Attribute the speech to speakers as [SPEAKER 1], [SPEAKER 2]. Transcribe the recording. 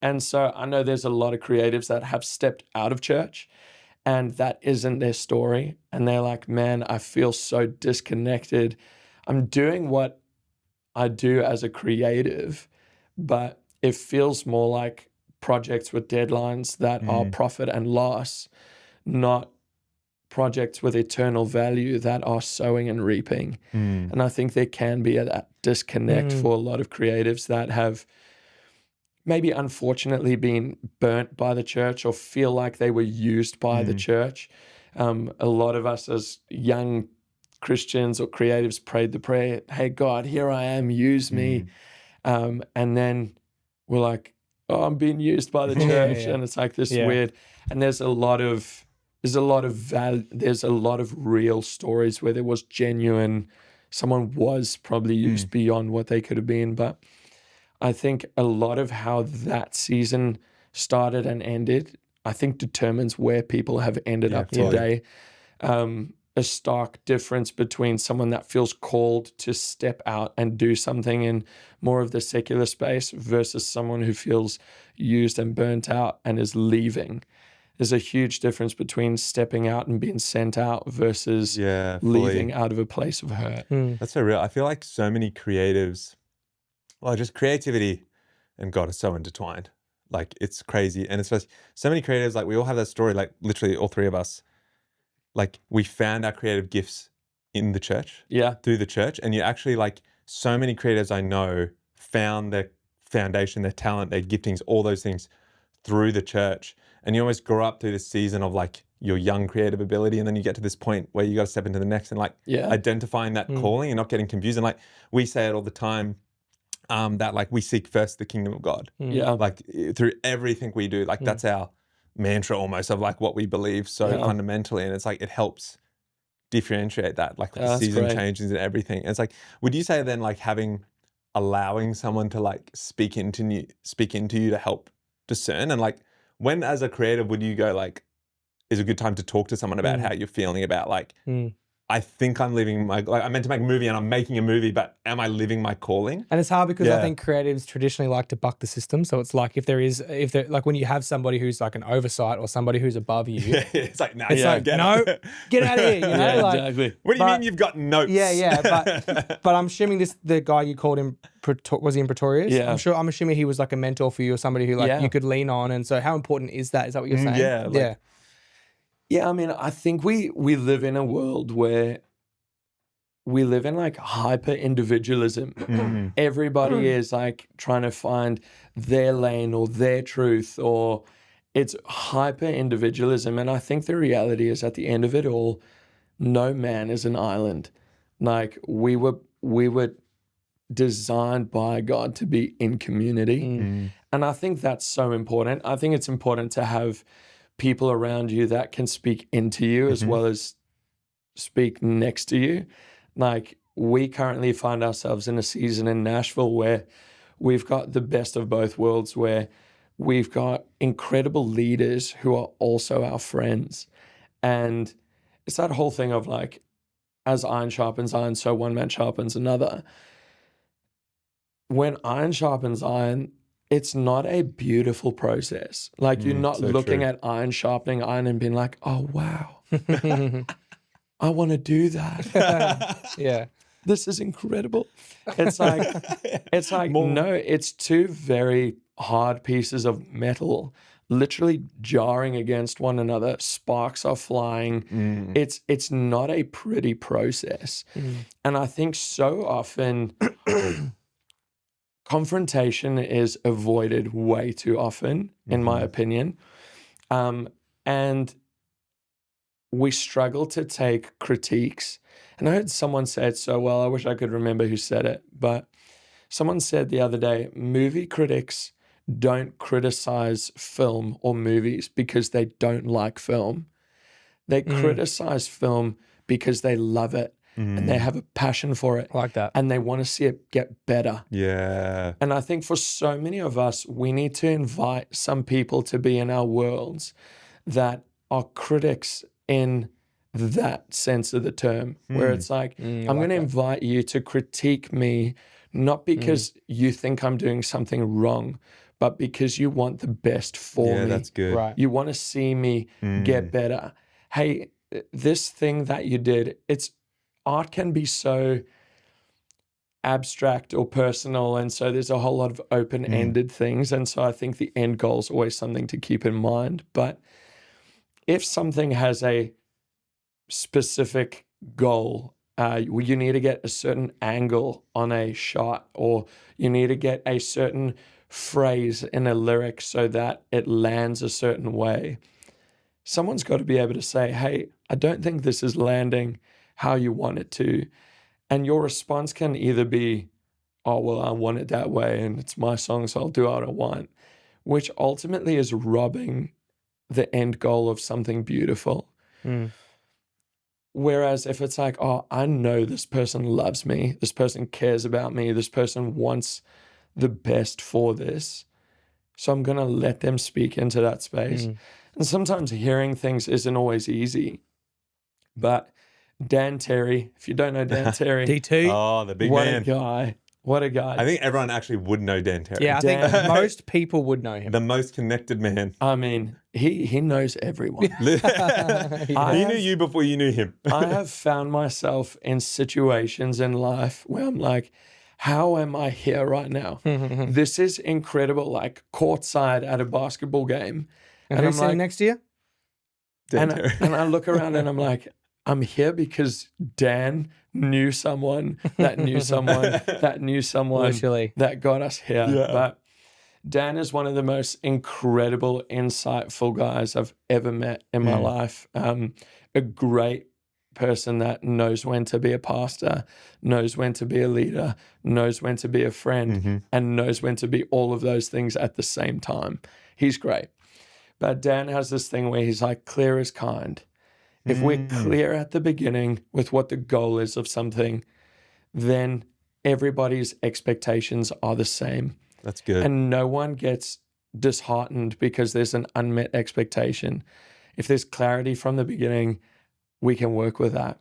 [SPEAKER 1] And so I know there's a lot of creatives that have stepped out of church and that isn't their story. And they're like, man, I feel so disconnected. I'm doing what I do as a creative, but it feels more like projects with deadlines that are profit and loss, not projects with eternal value that are sowing and reaping. And I think there can be that disconnect for a lot of creatives that have maybe unfortunately been burnt by the church or feel like they were used by the church. A lot of us as young Christians or creatives prayed the prayer, hey, God, here I am, use me. And then we're like, oh, I'm being used by the church. And it's like this weird, and there's a lot of real stories where there was genuine, someone was probably used beyond what they could have been. But I think a lot of how that season started and ended, I think determines where people have ended up today. A stark difference between someone that feels called to step out and do something in more of the secular space versus someone who feels used and burnt out and is leaving. There's a huge difference between stepping out and being sent out versus leaving out of a place of hurt.
[SPEAKER 2] That's so real. I feel like so many creatives, well, just creativity and God are so intertwined. Like, it's crazy. And it's just so many creatives, like we all have that story, like literally all three of us. Like, we found our creative gifts in the church, through the church. And you actually, like, so many creatives I know found their foundation, their talent, their giftings, all those things through the church. And you almost grow up through this season of like your young creative ability. And then you get to this point where you got to step into the next and like identifying that calling and not getting confused. And like we say it all the time, that like we seek first the kingdom of God. Like through everything we do, like that's our mantra almost of like what we believe so fundamentally. And it's like, it helps differentiate that, like the season changes and everything. And it's like, would you say then like allowing someone to like speak into you to help discern? And like, when as a creative would you go like, is a good time to talk to someone about how you're feeling about like, I think I'm living my, like I meant to make a movie and I'm making a movie, but am I living my calling?
[SPEAKER 3] And it's hard because I think creatives traditionally like to buck the system. So it's like if there like when you have somebody who's like an oversight or somebody who's above you,
[SPEAKER 2] it's like, no,
[SPEAKER 3] get out of here. You know, like,
[SPEAKER 1] exactly.
[SPEAKER 2] What do you mean you've got notes?
[SPEAKER 3] But I'm assuming the guy you called him, was he in Pretorius?
[SPEAKER 1] Yeah.
[SPEAKER 3] I'm assuming he was like a mentor for you or somebody who like you could lean on. And so how important is that? Is that what you're saying?
[SPEAKER 1] Yeah, I mean, I think we live in a world where we live in like hyper-individualism. Everybody is like trying to find their lane or their truth, or it's hyper-individualism. And I think the reality is at the end of it all, no man is an island. Like we were designed by God to be in community. And I think that's so important. I think it's important to have people around you that can speak into you as well as speak next to you. Like we currently find ourselves in a season in Nashville where we've got the best of both worlds, where we've got incredible leaders who are also our friends. And it's that whole thing of like, as iron sharpens iron, so one man sharpens another. When iron sharpens iron, it's not a beautiful process. Like you're not looking at iron sharpening iron and being like, oh, wow, I want to do that. This is incredible. It's like, no, it's two very hard pieces of metal literally jarring against one another. Sparks are flying. It's not a pretty process. And I think so often confrontation is avoided way too often, in my opinion. And we struggle to take critiques. And I heard someone say it so well, I wish I could remember who said it, but someone said the other day, movie critics don't criticize film or movies because they don't like film. They criticize film because they love it and they have a passion for it.
[SPEAKER 3] I like that.
[SPEAKER 1] And they want to see it get better.
[SPEAKER 2] Yeah.
[SPEAKER 1] And I think for so many of us, we need to invite some people to be in our worlds that are critics in that sense of the term, where it's like, I'm going to invite you to critique me, not because you think I'm doing something wrong, but because you want the best for
[SPEAKER 2] Yeah,
[SPEAKER 1] me.
[SPEAKER 2] that's good.
[SPEAKER 3] Right.
[SPEAKER 1] You want to see me get better. Hey, this thing that you did, art can be so abstract or personal, and so there's a whole lot of open-ended things, and so I think the end goal is always something to keep in mind. But if something has a specific goal, you need to get a certain angle on a shot, or you need to get a certain phrase in a lyric so that it lands a certain way. Someone's got to be able to say, hey, I don't think this is landing how you want it to. And your response can either be, oh, well, I want it that way and it's my song, so I'll do what I want, which ultimately is robbing the end goal of something beautiful. Whereas if it's like, oh, I know this person loves me, this person cares about me, this person wants the best for this, so I'm going to let them speak into that space. And sometimes hearing things isn't always easy. But Dan Terry, if you don't know Dan Terry,
[SPEAKER 3] D2.
[SPEAKER 2] Oh, the big
[SPEAKER 1] what
[SPEAKER 2] man.
[SPEAKER 1] a guy. What a guy.
[SPEAKER 2] I think everyone actually would know Dan Terry.
[SPEAKER 3] Yeah, I think
[SPEAKER 1] Dan-
[SPEAKER 3] most people would know him.
[SPEAKER 2] The most connected man.
[SPEAKER 1] I mean, he knows everyone.
[SPEAKER 2] He knew you before you knew him.
[SPEAKER 1] I have found myself in situations in life where I'm like, how am I here right now? This is incredible, like courtside at a basketball game.
[SPEAKER 3] And
[SPEAKER 1] I'm
[SPEAKER 3] who's sitting
[SPEAKER 1] like,
[SPEAKER 3] next to you?
[SPEAKER 2] Dan
[SPEAKER 1] and
[SPEAKER 2] Terry.
[SPEAKER 1] I look around and I'm like, I'm here because Dan knew someone that knew someone that knew someone
[SPEAKER 3] Literally.
[SPEAKER 1] that got us here.
[SPEAKER 2] Yeah.
[SPEAKER 1] But Dan is one of the most incredible, insightful guys I've ever met in my life. A great person that knows when to be a pastor, knows when to be a leader, knows when to be a friend, and knows when to be all of those things at the same time. He's great. But Dan has this thing where he's like, clear is kind. If we're clear at the beginning with what the goal is of something, then everybody's expectations are the same.
[SPEAKER 2] That's good.
[SPEAKER 1] And no one gets disheartened because there's an unmet expectation. If there's clarity from the beginning, we can work with that.